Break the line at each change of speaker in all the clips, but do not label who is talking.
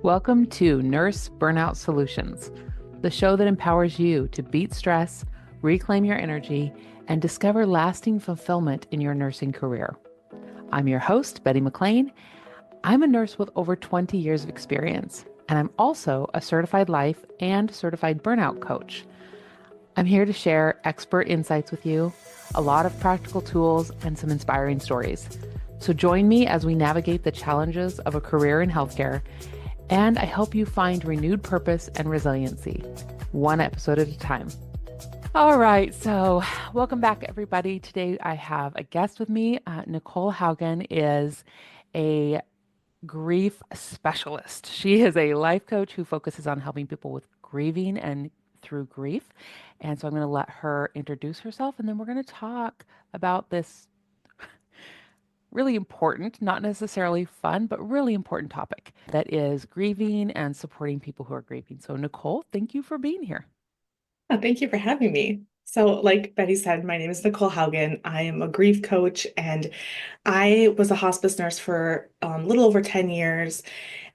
Welcome to Nurse Burnout Solutions, the show that empowers you to beat stress, reclaim your energy, and discover lasting fulfillment in your nursing career. I'm your host, Betty McLean. I'm a nurse with over 20 years of experience, and I'm also a certified life and certified burnout coach. I'm here to share expert insights with you, a lot of practical tools, and some inspiring stories. So join me as we navigate the challenges of a career in healthcare, and I help you find renewed purpose and resiliency, one episode at a time. All right, so welcome back, everybody. Today I have a guest with me. Nichole Haugen is a grief specialist. She is a life coach who focuses on helping people with grieving and through grief. And so I'm going to let her introduce herself, and then we're going to talk about this really important, not necessarily fun, but really important topic that is grieving and supporting people who are grieving. So, Nichole, thank you for being here.
Thank you for having me. So, like Betty said, my name is Nichole Haugen. I am a grief coach, and I was a hospice nurse for a little over 10 years.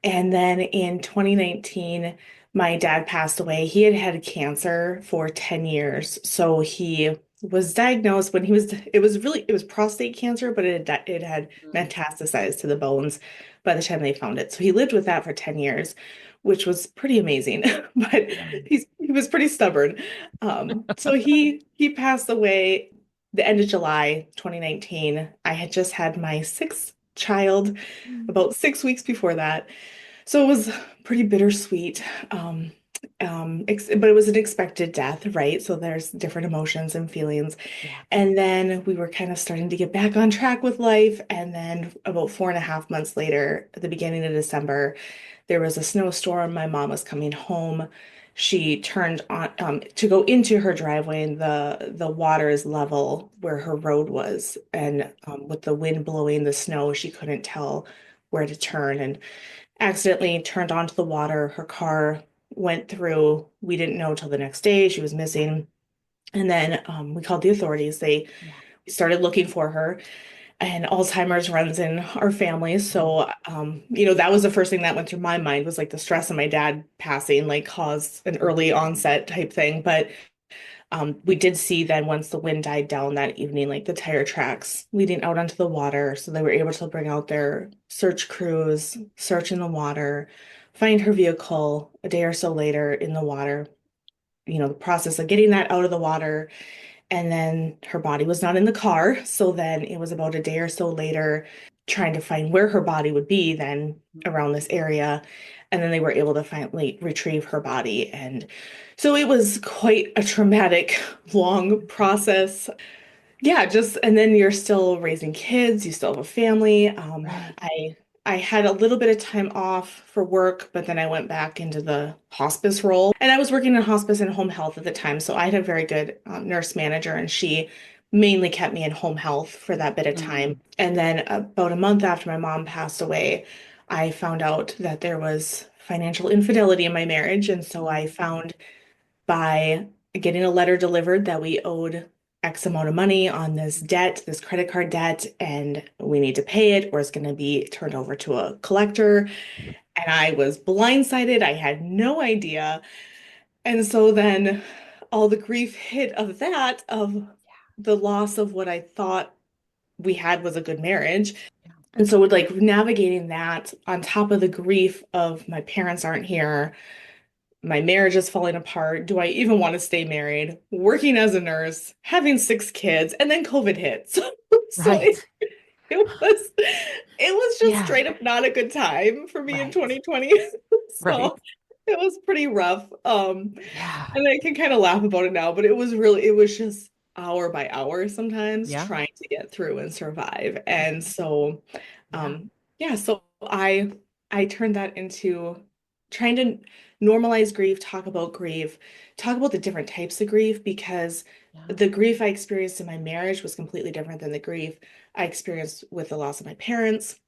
And then in 2019, my dad passed away. He had had cancer for 10 years. So he was diagnosed when it was prostate cancer, but it had
Mm.
metastasized to the bones by the time they found it. So he lived with that for 10 years, which was pretty amazing. But
Yeah.
he was pretty stubborn. So he passed away the end of July 2019. I had just had my sixth child about 6 weeks before that. So it was pretty bittersweet. But it was an expected death, right? So there's different emotions and feelings.
Yeah.
And then we were kind of starting to get back on track with life. And then about 4.5 months later, at the beginning of December, there was a snowstorm. My mom was coming home. She turned on to go into her driveway, and the water is level where her road was. And with the wind blowing the snow, she couldn't tell where to turn and accidentally turned onto the water. Her car went through. We didn't know till the next day she was
Yeah.
missing. And then we called the authorities. They
Yeah.
started looking for her, and Alzheimer's runs in our family.
Mm.
So, that was the first thing that went through my mind was like the stress of my dad passing, like caused an
Mm.
early onset type thing. But we did see then once the wind died down that evening, like the tire tracks leading out onto the water. So they were able to bring out their search crews, search in the water, find her vehicle a day or so later in the water. The process of getting that out of the water. And then her body was not in the car. So then it was about a day or so later trying to find where her body would be then around this area. And then they were able to finally retrieve her body. And so it was quite a traumatic, long process. Yeah, just and then you're still raising kids, you still have a family.
Right.
I had a little bit of time off for work, but then I went back into the hospice role. And I was working in hospice and home health at the time, so I had a very good nurse manager, and she mainly kept me in home health for that bit of time.
Mm.
And then about a month after my mom passed away, I found out that there was financial infidelity in my marriage, and so I
Mm.
found by getting a letter delivered that we owed X amount of money on this debt, this credit card debt, and we need to pay it or it's going to be turned over to a collector. And I was blindsided. I had no idea. And so then all the grief hit of that, of the loss of what I thought we had was a good marriage.
Yeah.
And so with like navigating that on top of the grief of my parents aren't here, my marriage is falling apart. Do I even want to stay married? Working as a nurse, having six kids, and then COVID hit. So
Right.
it was just
Yeah.
straight up not a good time for me in
Right.
2020.
Right.
So it was pretty rough.
Yeah.
And I can kind of laugh about it now, but it was just hour by hour sometimes
Yeah.
trying to get through and survive. And so
Yeah.
yeah, so I turned that into trying to normalize grief, talk about the different types of grief because
Yeah.
the grief I experienced in my marriage was completely different than the grief I experienced with the loss of my parents,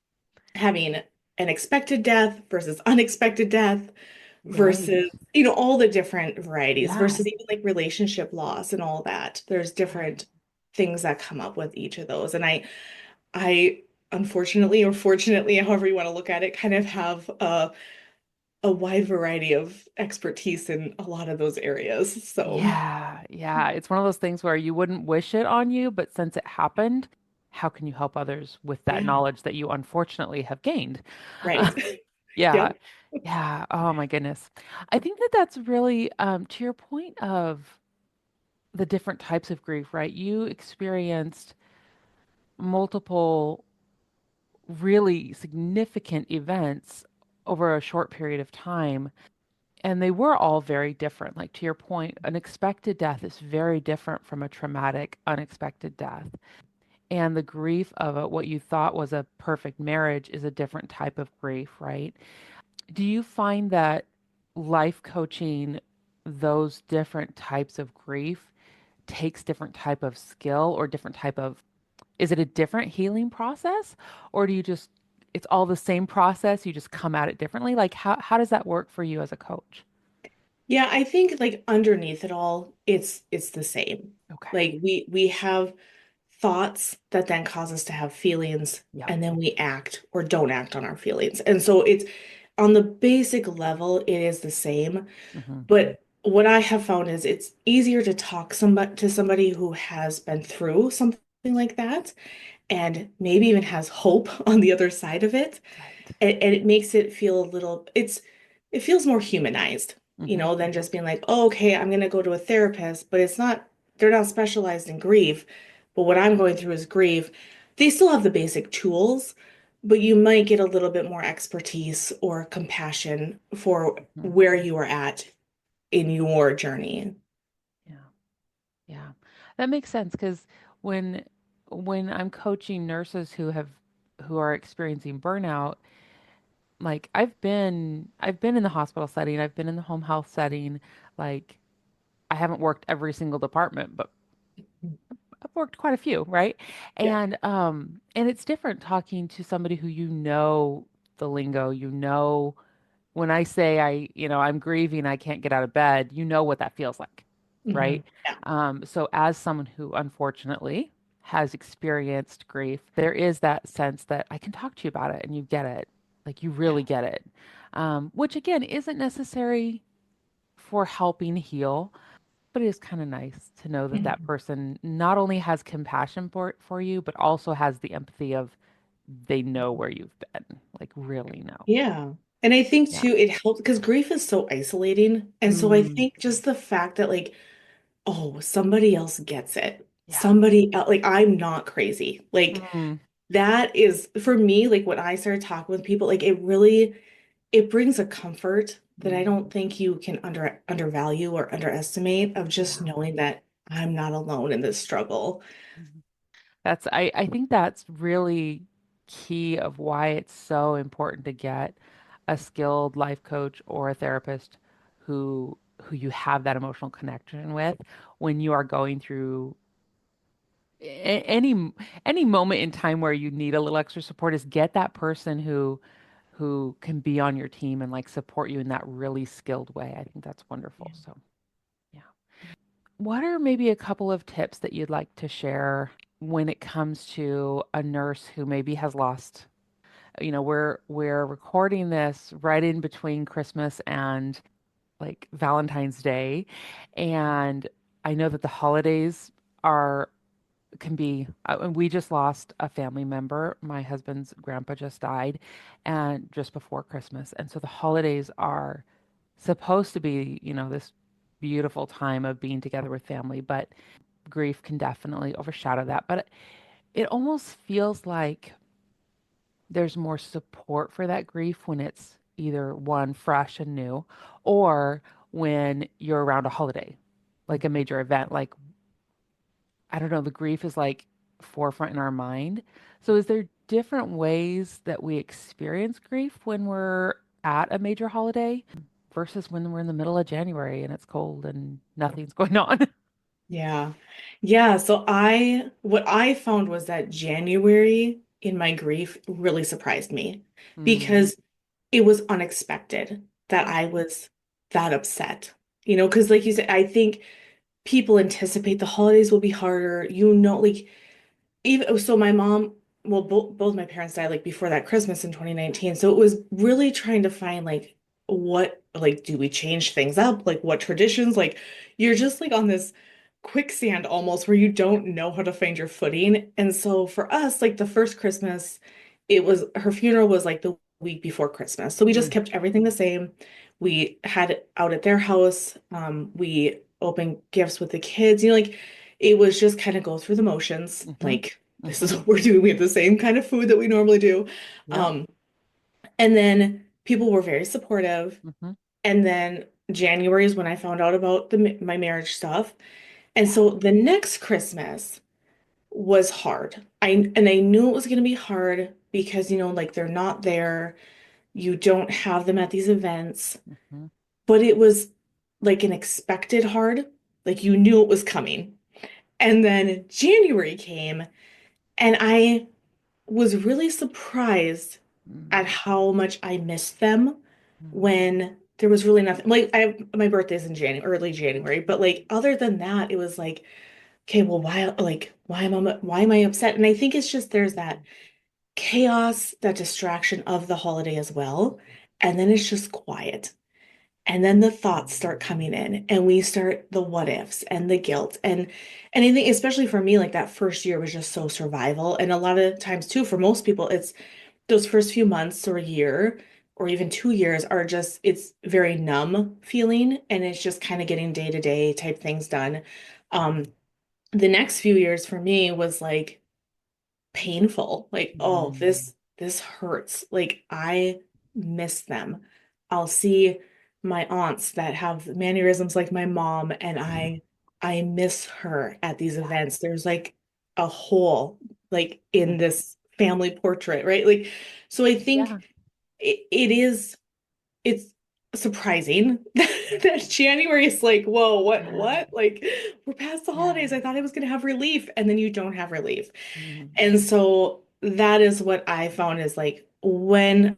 having an expected death versus unexpected death
Right.
versus, all the different varieties
Yeah.
versus even like relationship loss and all that. There's
Right.
different things that come up with each of those. And I unfortunately or fortunately, however you want to look at it, kind of have a wide variety of expertise in a lot of those areas. So,
Yeah, yeah. It's one of those things where you wouldn't wish it on you, but since it happened, how can you help others with that
yeah,
knowledge that you unfortunately have gained?
right.
Yeah,
Yep.
yeah. Oh my goodness. I think that that's really, to your point of the different types of grief, right? You experienced multiple really significant events over a short period of time. And they were all very different. Like to your point, an expected death is very different from a traumatic, unexpected death. And the grief of what you thought was a perfect marriage is a different type of grief, right? Do you find that life coaching those different types of grief takes different type of skill or different type of, is it a different healing process, or do you just, it's all the same process, you just come at it differently? Like how does that work for you as a coach?
Yeah, I think like underneath it all, it's the same.
Okay.
Like we have thoughts that then cause us to have feelings,
Yeah.
and then we act or don't act on our feelings. And so it's on the basic level, it is the same.
Hmm.
But what I have found is it's easier to talk somebody to somebody who has been through something like that and maybe even has hope on the other side of it.
Right.
And it makes it feel a little, it feels more humanized,
Hmm.
than just being like, oh, okay, I'm gonna go to a therapist, but it's not, they're not specialized in grief. But what I'm going through is grief. They still have the basic tools, but you might get a little bit more expertise or compassion for
Hmm.
where you are at in your journey.
Yeah. Yeah. That makes sense because when when I'm coaching nurses who are experiencing burnout, like I've been in the hospital setting, I've been in the home health setting, like I haven't worked every single department, but I've worked quite a few, right?
Yep.
And it's different talking to somebody who you know the lingo, you know when I say I'm grieving, I can't get out of bed, you know what that feels like,
Hmm.
right?
Yeah.
So as someone who unfortunately has experienced grief, there is that sense that I can talk to you about it and you get it, like you
Yeah.
really get it, which again isn't necessary for helping heal, but it is kind of nice to know that that
Mhm.
person not only has compassion for you, but also has the empathy of they know where you've been, like really know.
Yeah. And I think
Yeah.
too, it helps because grief is so isolating. And so I
Mm,
think just the fact that like, oh, somebody else gets it.
yeah.
Somebody else, like I'm not crazy. Like
Mm,
that is for me, like when I started talking with people, like it really it brings a comfort that I
mm,
don't think you can undervalue or underestimate of just
yeah.
knowing that I'm not alone in this struggle.
Mhm. I think that's really key of why it's so important to get a skilled life coach or a therapist who you have that emotional connection with when you are going through any moment in time where you need a little extra support, is get that person who can be on your team and like support you in that really skilled way. I think that's wonderful. So, yeah. What are maybe a couple of tips that you'd like to share when it comes to a nurse who maybe has lost? We're recording this right in between Christmas and like Valentine's Day, and I know that the holidays are can be and we just lost a family member. My husband's grandpa just died and just before Christmas. And so the holidays are supposed to be, this beautiful time of being together with family, but grief can definitely overshadow that. But it almost feels like there's more support for that grief when it's either one fresh and new or when you're around a holiday, like a major event. Like I don't know, the grief is like forefront in our mind. So is there different ways that we experience grief when we're at a major holiday versus when we're in the middle of January and it's cold and nothing's going on?
Yeah. Yeah. So what I found was that January in my grief really surprised me
Mm,
because it was unexpected that
yeah.
I was that upset. Because like you said, I think people anticipate the holidays will be harder. Like even so my mom, well, both my parents died like before that Christmas in 2019. So it was really trying to find like what, like, do we change things up? Like, what traditions? Like, you're just like on this quicksand almost where you don't know how to find your footing. And so for us, like the first Christmas, it was her funeral was like the week before Christmas. So we just
Mm,
kept everything the same. We had it out at their house. We opened gifts with the kids. Like it was just kind of go through the motions.
mm-hmm,
Like, this is
mm-hmm.
what we're doing. We have the same kind of food that we normally do.
Yep.
Um, and then people were very supportive.
Mm-hmm.
And then January is when I found out about my marriage stuff. And
Yeah.
so the next Christmas was hard. I knew it was going to be hard because like they're not there. You don't have them at these events,
Mm-hmm.
but it was like an expected hard. Like you knew it was coming. And then January came and I was really surprised at
Mm-hmm.
how much I missed them when there was really nothing. Like I have my birthday's in January, early January, but like other than that, it was like, okay, well, why am I upset? And I think it's just there's that chaos, that distraction of the holiday as well, and then it's just quiet. And then the thoughts start coming in, and we start the what ifs and the guilt. And I think, especially for me, like that first year was just so survival. And a lot of times, too, for most people, it's those first few months or a year or even 2 years are just, it's very numb feeling. And it's just kind of getting day to day type things done. Um, the next few years for me was like painful. Like, oh,
Mm-hmm.
this hurts. Like I miss them. I'll see my aunts that have mannerisms like my mom, and I miss her at these
Yeah.
events. There's like a hole like in this family portrait, right? Like, so I
Yeah.
think it's surprising that January is like, whoa, what? Like, we're past the
Yeah.
holidays. I thought I was gonna have relief, and then you don't have relief.
Mm.
And so that is what I found is like when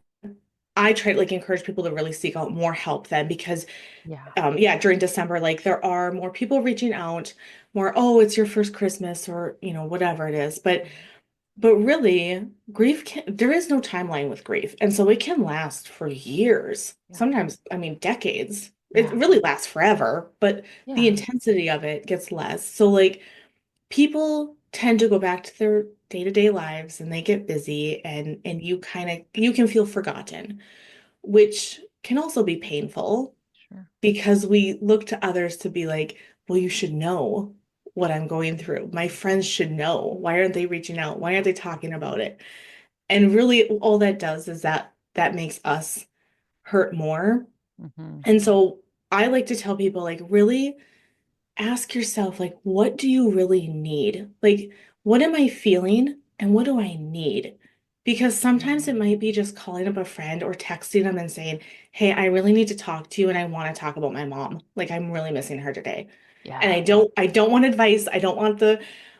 I try to like encourage people to really seek out more help then because
Yeah.
yeah, during December, like there are more people reaching out, more, oh, it's your first Christmas or whatever it is. But really, grief can, there is no timeline with grief. And so it can last for years,
Yeah.
sometimes, I mean, decades. It
Yeah.
really lasts forever, but the
Yeah.
intensity of it gets less. So, like, people tend to go back to their day-to-day lives and they get busy and you can feel forgotten, which can also be painful
Sure.
because we look to others to be like, well, you should know what I'm going through. My friends should know. Why aren't they reaching out? Why aren't they talking about it? And really, all that does is that makes us hurt more.
Mm-hmm.
And so I like to tell people, like, really ask yourself, like, what do you really need? Like, what am I feeling and what do I need? Because sometimes it might be just calling up a friend or texting them and saying, hey, I really need to talk to you and I want to talk about my mom. Like, I'm really missing her today. And
Yeah.
I don't want advice. I don't want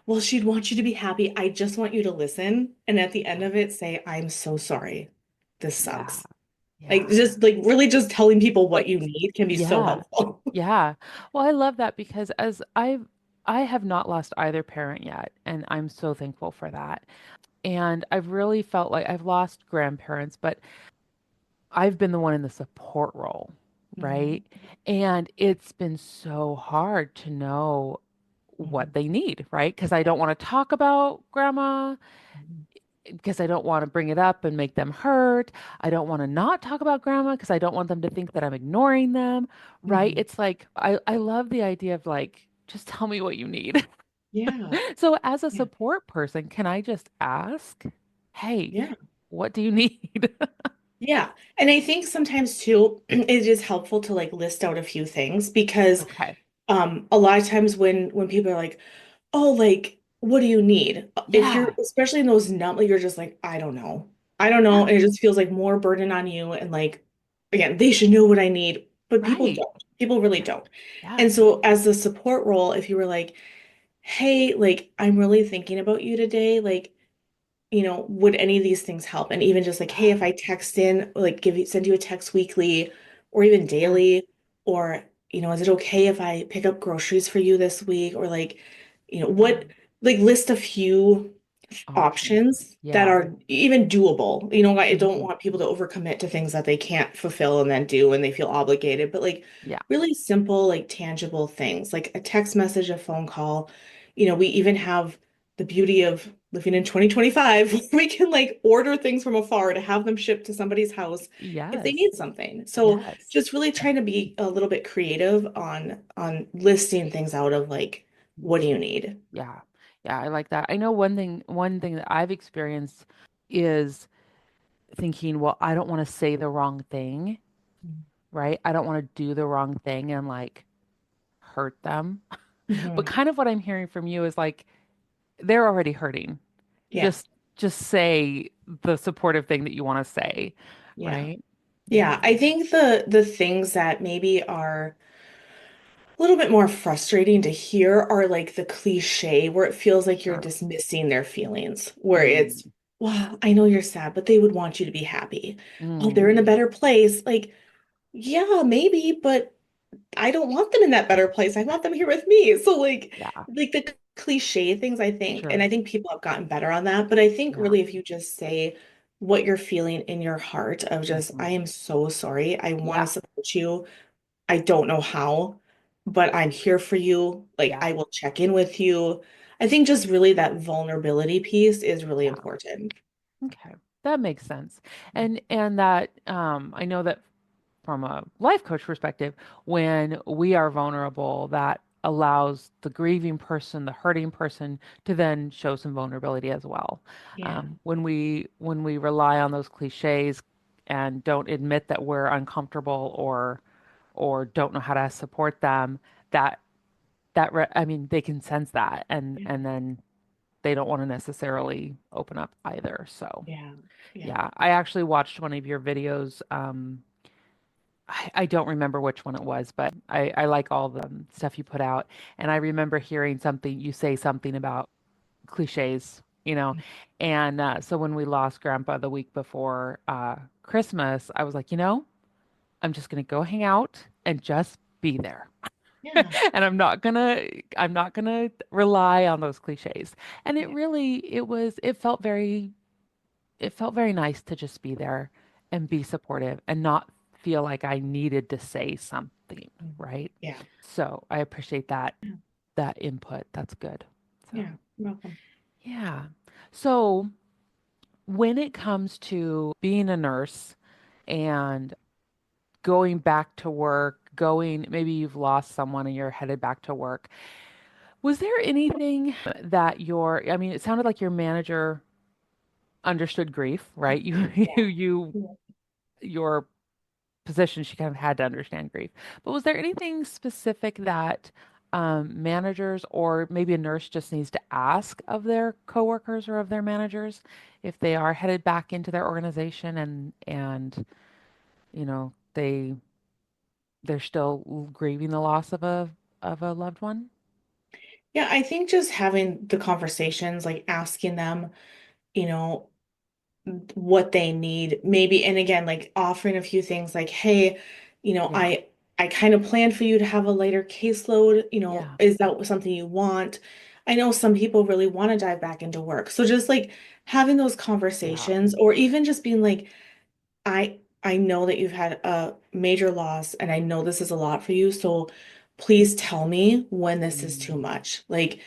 well, she'd want you to be happy. I just want you to listen. And at the end of it, say, I'm so sorry. This
Yeah.
sucks. Like,
Yeah.
just like really just telling people what
Like,
you need can be so
yeah.
helpful.
Yeah. Well, I love that because I have not lost either parent yet, and I'm so thankful for that. And I've really felt like I've lost grandparents, but I've been the one in the support role,
Mhm.
right? And it's been so hard to know what
Mhm.
they need, right? Because I don't want to talk about grandma,
Mhm.
because I don't want to bring it up and make them hurt. I don't want to not talk about grandma because I don't want them to think that I'm ignoring them, right?
Mhm.
It's like I love the idea of like, just tell me what you need.
Yeah.
So as a
Yeah.
support person, can I just ask, hey,
Yeah.
what do you need?
Yeah. And I think sometimes too, it is helpful to like list out a few things because
Okay.
a lot of times when people are like, oh, like, what do you need? If you're,
Yeah.
especially in those numb, you're just like, I don't know. I don't know.
Yeah.
And it just feels like more burden on you. And like, again, they should know what I need, but people
Right.
don't. People really
Yeah.
don't.
Yeah.
And so as the support role, if you were like, hey, like, I'm really thinking about you today, like, would any of these things help? And even just like, hey,
Yeah.
if I text in, like send you a text weekly or even
Yeah.
daily, or, is it okay if I pick up groceries for you this week? Or like,
Yeah.
what, like list a few.
Options.
options that
Yeah.
are even doable. I don't
Mhm.
want people to overcommit to things that they can't fulfill and then do and they feel obligated, but like
Yeah.
really simple, like tangible things, like a text message, a phone call. We even have the beauty of living in 2025. We can like order things from afar to have them shipped to somebody's house if they
Yes.
need something. So
Yes.
just really trying to be a little bit creative on listing things out of like, what do you need?
Yeah. Yeah, I like that. I know one thing that I've experienced is thinking, well, I don't want to say the wrong thing, right? I don't want to do the wrong thing and like hurt them. But
Mhm.
kind of what I'm hearing from you is like they're already hurting.
Yeah.
Just say the supportive thing that you want to say,
Yeah.
right? Yeah.
Yeah, I think the things that maybe are a little bit more frustrating to hear are like the cliche where it feels like you're
Sure.
dismissing their feelings, where it's,
Mm,
well, I know you're sad, but they would want you to be happy. Well, they're
mm,
in a better place. Like, yeah, maybe, but I don't want them in that better place. I want them here with me. So
yeah,
like the cliche things, I think, and
sure.
I think people have gotten better on that, but I think
Yeah.
really if you just say what you're feeling in your heart of just, I
Hmm.
am so sorry. I want to
Yeah.
support you. I don't know how, but I'm here for you. Like
Yeah.
I will check in with you. I think just really that vulnerability piece is really
Yeah.
important.
Okay. That makes sense. And that I know that from a life coach perspective, when we are vulnerable, that allows the grieving person, the hurting person to then show some vulnerability as well.
Yeah.
When we rely on those cliches and don't admit that we're uncomfortable or don't know how to support them, that I mean they can sense that
Yeah.
and then they don't want to necessarily open up either. So
Yeah. Yeah.
yeah, I actually watched one of your videos. I don't remember which one it was, but I like all the stuff you put out. And I remember hearing something, you say something about cliches, you know. And so when we lost Grandpa the week before Christmas, I was like, I'm just gonna go hang out and just be there.
Yeah.
And I'm not gonna rely on those cliches. And
Yeah.
it felt very nice to just be there and be supportive and not feel like I needed to say something, right?
Yeah.
So I appreciate that
Yeah.
that input. That's good. So,
Yeah. Welcome.
yeah. So, when it comes to being a nurse and going back to work, maybe you've lost someone and you're headed back to work. Was there anything that I mean, it sounded like your manager understood grief, right?
Yeah. Yeah.
Your position, she kind of had to understand grief. But was there anything specific that managers or maybe a nurse just needs to ask of their coworkers or of their managers if they are headed back into their organization and they're still grieving the loss of a loved one?
Yeah, I think just having the conversations, like asking them, you know, what they need, maybe, and again, like offering a few things like, hey, you know,
Yeah.
I kind of planned for you to have a lighter caseload,
Yeah.
is that something you want? I know some people really want to dive back into work. So just like having those
Yeah.
conversations or even just being like, I know that you've had a major loss and I know this is a lot for you, so please tell me when this is too
Mm,
much. Like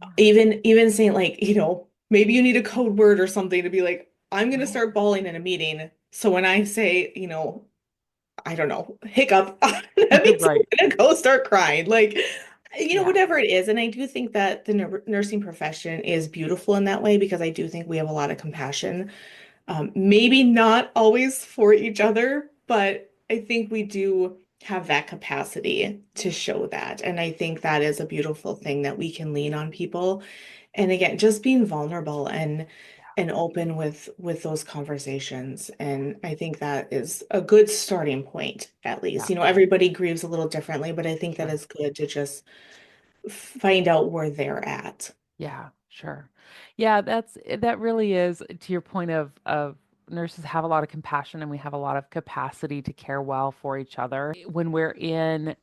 yeah.
even saying like, maybe you need a code word or something to be like, I'm gonna
Right.
start bawling in a meeting. So when I say, I don't know, hiccup, that means I'm
Right.
gonna go start crying. Like,
Yeah.
whatever it is. And I do think that the nursing profession is beautiful in that way because I do think we have a lot of compassion. Maybe not always for each other, but I think we do have that capacity to show that. And I think that is a beautiful thing that we can lean on people. And again, just being vulnerable and open with those conversations. And I think that is a good starting point, at least.
Yeah.
Everybody grieves a little differently, but I think that
Sure.
is good to just find out where they're at.
Yeah, sure. Yeah, that really is to your point of nurses have a lot of compassion and we have a lot of capacity to care well for each other. When we're in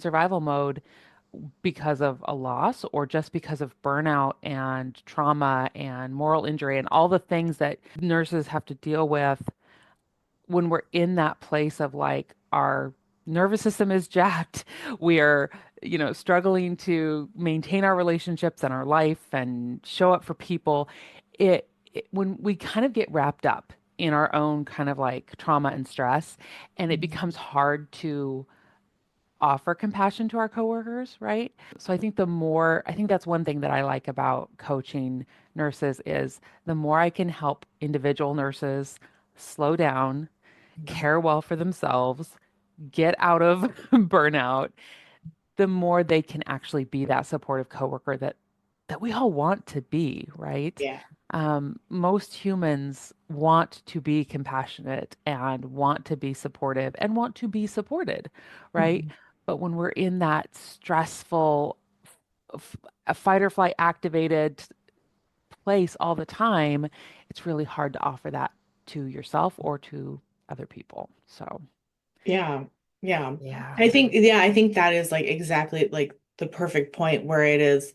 survival mode, because of a loss or just because of burnout and trauma and moral injury and all the things that nurses have to deal with when we're in that place of like our nervous system is jacked, we are, struggling to maintain our relationships and our life and show up for people. When we kind of get wrapped up in our own kind of like trauma and stress, and it
Mhm.
becomes hard to offer compassion to our coworkers, right? So I think that's one thing that I like about coaching nurses is the more I can help individual nurses slow down, care well for themselves, get out of burnout, the more they can actually be that supportive coworker that we all want to be, right?
Yeah.
Most humans want to be compassionate and want to be supportive and want to be supported, right?
Mhm.
But when we're in that stressful, f- fight or flight activated place all the time, it's really hard to offer that to yourself or to other people. So,
Yeah. Yeah.
yeah.
I think that is like exactly like the perfect point where it is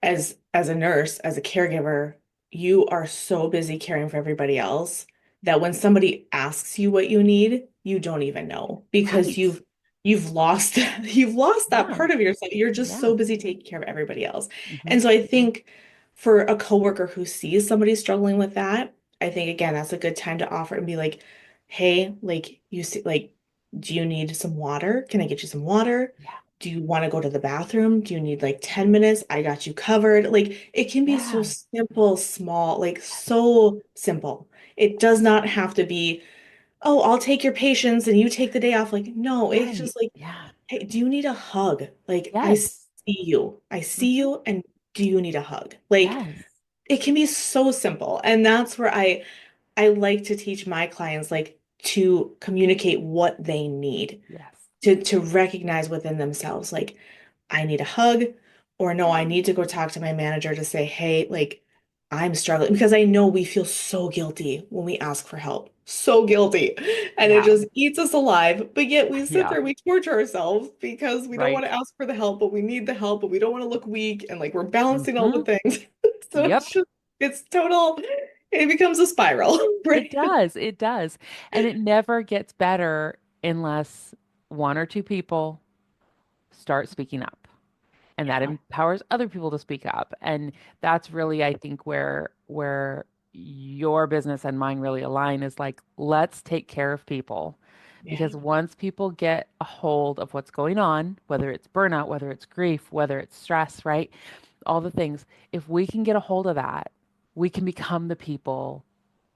as a nurse, as a caregiver, you are so busy caring for everybody else that when somebody asks you what you need, you don't even know because
Right.
you've lost you've lost that
Yeah.
part of yourself. You're just
Yeah.
so busy taking care of everybody else.
Hmm.
And so I think for a coworker who sees somebody struggling with that, I think again that's a good time to offer and be like, "Hey, like you see like do you need some water? Can I get you some water?
Yeah.
Do you want to go to the bathroom? Do you need like 10 minutes? I got you covered." Like it can be so
Yeah.
simple, small, like
Yes.
so simple. It does not have to be, oh, I'll take your patients and you take the day off. Like, no, it's
Right.
just like,
Yeah.
hey, do you need a hug? Like, I see
Yes.
you. I see
Hmm.
you, and do you need a hug? Like,
Yes.
it can be so simple. And that's where I like to teach my clients like to communicate what they need
Yes.
to recognize within themselves like I need a hug or no, I need to go talk to my manager to say, "Hey, like I'm struggling," because I know we feel so guilty when we ask for help. So guilty. And it
Yeah.
just eats us alive. But yet we sit
Yeah.
there, we torture ourselves because we don't want
Right.
to ask for the help, but we need the help, but we don't want to look weak and like we're balancing all the
Hmm.
things. So
Yep.
it's total, it becomes a spiral,
It
right?
does. It does. And it never gets better unless one or two people start speaking up. And that
Yeah.
empowers other people to speak up. And that's really, I think, where your business and mine really align is like, let's take care of people.
Yeah.
Because once people get a hold of what's going on, whether it's burnout, whether it's grief, whether it's stress, right? All the things, if we can get a hold of that, we can become the people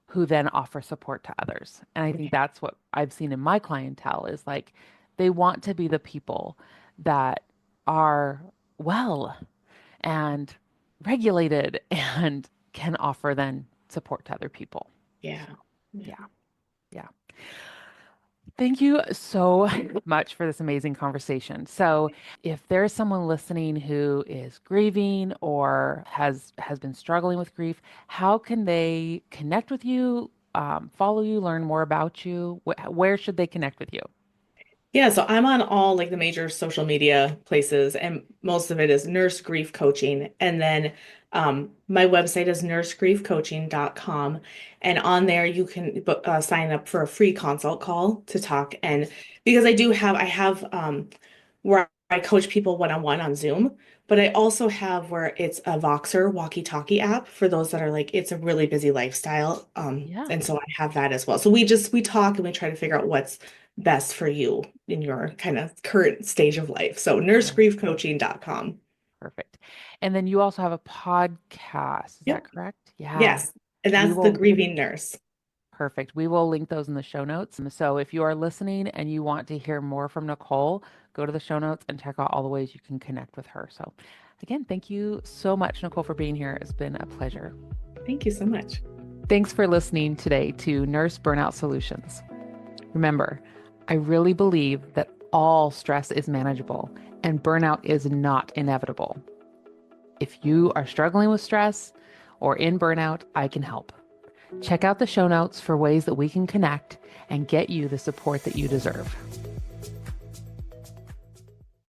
who then offer support to others. And I think that's what I've seen in my clientele is like they want to be the people that are well and regulated and can offer then support to other people.
Yeah.
So,
Yeah.
yeah, yeah. Thank you so much for this amazing conversation. So, if there's someone listening who is grieving or has been struggling with grief, how can they connect with you, follow you, learn more about you? Where should they connect with you?
Yeah, so I'm on all like the major social media places, and most of it is nurse grief coaching. And then my website is nursegriefcoaching.com. And on there, you can sign up for a free consult call to talk. And because I have where I coach people one-on-one on Zoom, but I also have where it's a Voxer walkie-talkie app for those that are like, it's a really busy lifestyle.
Yeah.
And so I have that as well. So we talk and we try to figure out what's best for you in your kind of current stage of life. So
Yeah.
nursegriefcoaching.com.
Perfect. And then you also have a podcast. Is that
Yep.
correct? Yeah.
Yes. And
We
that's the
will.
grieving nurse.
Perfect. We will link those in the show notes. So if you are listening and you want to hear more from Nichole, go to the show notes and check out all the ways you can connect with her. So again, thank you so much, Nichole, for being here. It's been a pleasure.
Thank you so much.
Thanks for listening today to Nurse Burnout Solutions. Remember, I really believe that all stress is manageable and burnout is not inevitable. If you are struggling with stress or in burnout, I can help. Check out the show notes for ways that we can connect and get you the support that you deserve.